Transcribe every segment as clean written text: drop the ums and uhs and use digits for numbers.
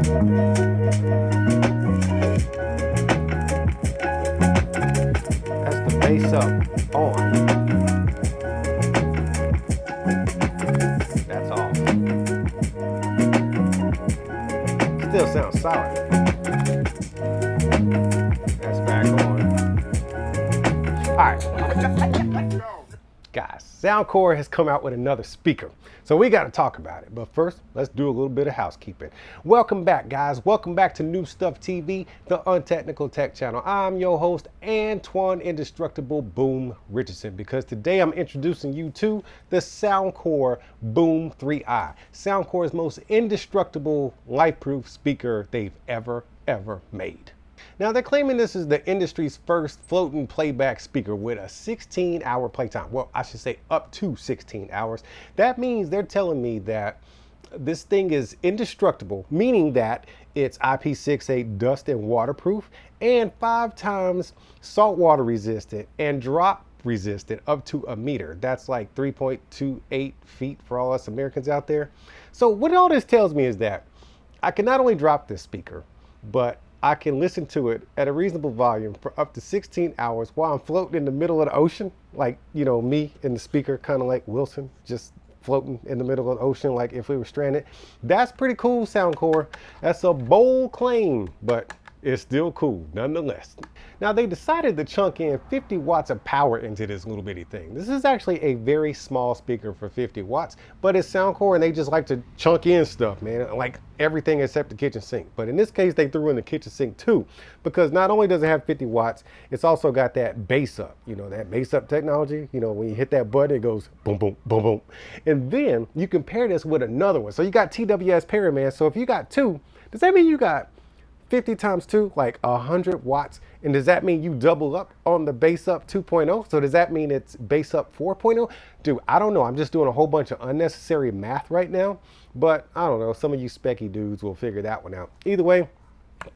That's the bass up on. That's off. Still sounds solid. That's back on. All right. Guys, Soundcore has come out with another speaker, so we got to talk about it. But first, let's do a little bit of housekeeping. Welcome back, guys. Welcome back to New Stuff TV, the Untechnical Tech channel. I'm your host, Antoine Indestructible Boom Richardson, because today I'm introducing you to the Soundcore Boom 3i, Soundcore's most indestructible, life-proof speaker they've ever made. Now, they're claiming this is the industry's first floating playback speaker with a 16-hour playtime. Well, I should say up to 16 hours. That means they're telling me that this thing is indestructible, meaning that it's IP68 dust and waterproof and 5 times saltwater resistant and drop resistant up to a meter. That's like 3.28 feet for all us Americans out there. So what all this tells me is that I can not only drop this speaker, but I can listen to it at a reasonable volume for up to 16 hours while I'm floating in the middle of the ocean. Like, you know, me and the speaker, kind of like Wilson, just floating in the middle of the ocean like if we were stranded. That's pretty cool, Soundcore. That's a bold claim, but it's still cool nonetheless. Now, they decided to chunk in 50 watts of power into this little bitty thing. This is actually a very small speaker for 50 watts, but it's Soundcore and they just like to chunk in stuff, man, like everything except the kitchen sink. But in this case, they threw in the kitchen sink too, because not only does it have 50 watts, it's also got that bass up, you know, that bass up technology. You know, when you hit that button, it goes boom, boom, boom, boom. And then you compare this with another one. So you got TWS Perry, man. So if you got 2, does that mean you got 50 times 2, like 100 watts? And does that mean you double up on the bass up 2.0? So does that mean it's bass up 4.0? Dude, I don't know. I'm just doing a whole bunch of unnecessary math right now, but I don't know. Some of you specky dudes will figure that one out. Either way,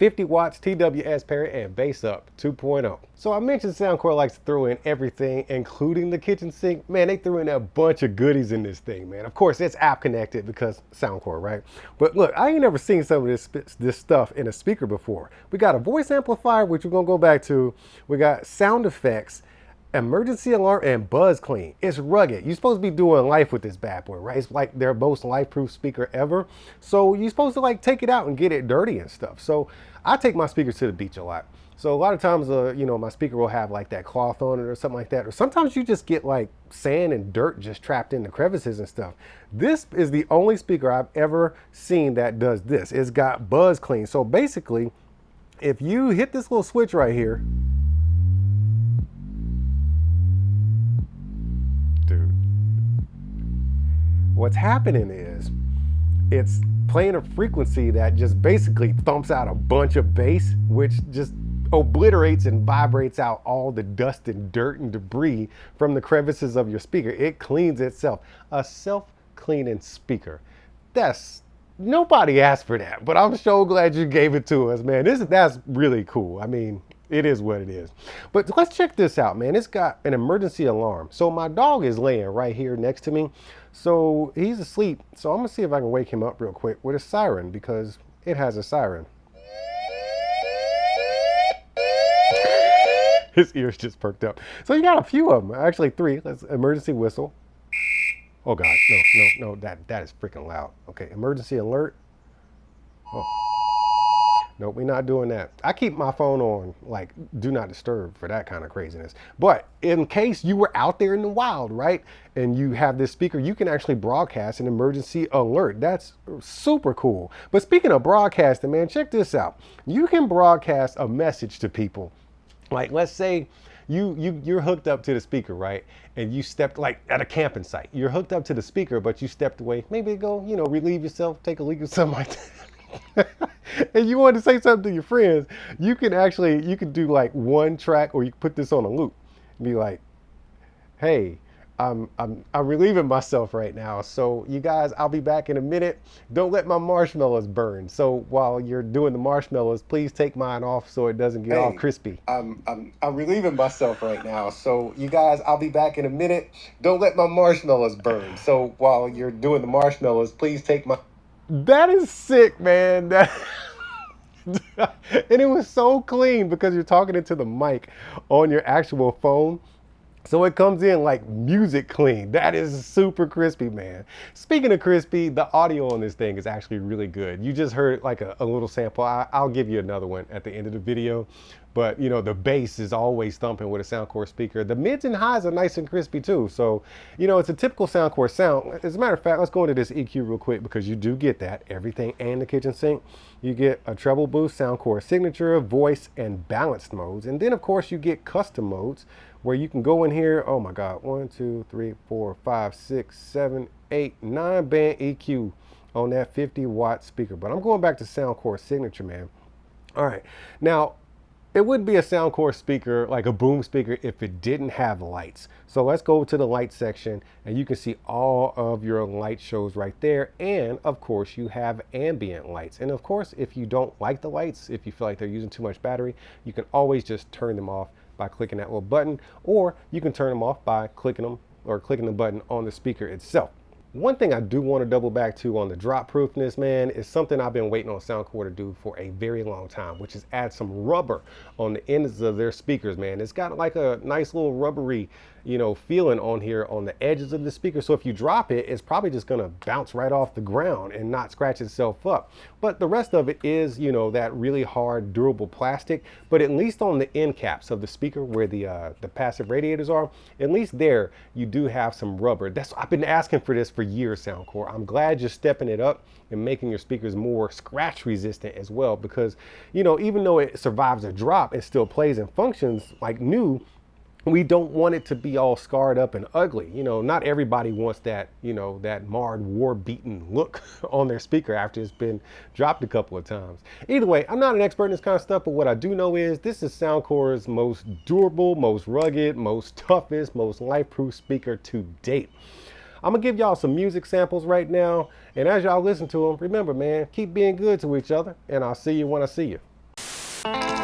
50 watts, TWS Perry, and bass up 2.0. So I mentioned Soundcore likes to throw in everything, including the kitchen sink. Man, they threw in a bunch of goodies in this thing, man. Of course, it's app connected because Soundcore, right? But look, I ain't never seen some of this stuff in a speaker before. We got a voice amplifier, which we're gonna go back to. We got sound effects, emergency alarm, and buzz clean. It's rugged. You're supposed to be doing life with this bad boy, right? It's like their most life-proof speaker ever. So you're supposed to like take it out and get it dirty and stuff. So I take my speakers to the beach a lot. So a lot of times, you know, my speaker will have like that cloth on it or something like that. Or sometimes you just get like sand and dirt just trapped in the crevices and stuff. This is the only speaker I've ever seen that does this. It's got buzz clean. So basically, if you hit this little switch right here, dude, what's happening is it's playing a frequency that just basically thumps out a bunch of bass, which just obliterates and vibrates out all the dust and dirt and debris from the crevices of your speaker. It cleans itself. A self-cleaning speaker. Nobody asked for that, but I'm so glad you gave it to us, man. That's really cool. I mean, it is what it is. But let's check this out, man. It's got an emergency alarm. So my dog is laying right here next to me. So he's asleep. So I'm gonna see if I can wake him up real quick with a siren, because it has a siren. His ears just perked up. So you got a few of them, actually 3. Let's emergency whistle. Oh God, no, that is freaking loud. Okay, emergency alert. Oh. Nope, we're not doing that. I keep my phone on like do not disturb for that kind of craziness. But in case you were out there in the wild, right, and you have this speaker, you can actually broadcast an emergency alert. That's super cool. But speaking of broadcasting, man, check this out. You can broadcast a message to people. Like, let's say you're hooked up to the speaker, right? And you stepped, like at a camping site, you're hooked up to the speaker, but you stepped away, maybe go, you know, relieve yourself, take a leak or something like that. And you want to say something to your friends, you can do like one track, or you can put this on a loop and be like, hey, I'm relieving myself right now. So you guys, I'll be back in a minute. Don't let my marshmallows burn. So while you're doing the marshmallows, please take mine off so it doesn't get all crispy. I'm relieving myself right now. So you guys, I'll be back in a minute. Don't let my marshmallows burn. So while you're doing the marshmallows, please take my... That is sick, man. And it was so clean because you're talking into the mic on your actual phone. So it comes in like music clean. That is super crispy, man. Speaking of crispy, the audio on this thing is actually really good. You just heard like a little sample. I'll give you another one at the end of the video. But you know, the bass is always thumping with a Soundcore speaker. The mids and highs are nice and crispy too. So, you know, it's a typical Soundcore sound. As a matter of fact, let's go into this EQ real quick because you do get that, everything and the kitchen sink. You get a treble boost, Soundcore signature, voice, and balanced modes. And then of course you get custom modes where you can go in here. Oh my God, 1, 2, 3, 4, 5, 6, 7, 8, 9 band EQ on that 50-watt speaker. But I'm going back to Soundcore signature, man. All right, now, it wouldn't be a Soundcore speaker, like a boom speaker, if it didn't have lights. So let's go to the light section and you can see all of your light shows right there. And of course you have ambient lights. And of course, if you don't like the lights, if you feel like they're using too much battery, you can always just turn them off by clicking that little button, or you can turn them off by clicking them or clicking the button on the speaker itself. One thing I do want to double back to on the drop proofness, man, is something I've been waiting on Soundcore to do for a very long time, which is add some rubber on the ends of their speakers, man. It's got like a nice little rubbery, you know, feeling on here on the edges of the speaker. So if you drop it, it's probably just going to bounce right off the ground and not scratch itself up. But the rest of it is, you know, that really hard, durable plastic. But at least on the end caps of the speaker where the passive radiators are, at least there you do have some rubber. I've been asking for this for years, Soundcore. I'm glad you're stepping it up and making your speakers more scratch resistant as well, because, you know, even though it survives a drop, it still plays and functions like new. We don't want it to be all scarred up and ugly. You know, not everybody wants that, you know, that marred, war-beaten look on their speaker after it's been dropped a couple of times. Either way, I'm not an expert in this kind of stuff, but what I do know is this is Soundcore's most durable, most rugged, most toughest, most life-proof speaker to date. I'm gonna give y'all some music samples right now, and as y'all listen to them, remember, man, keep being good to each other, and I'll see you when I see you.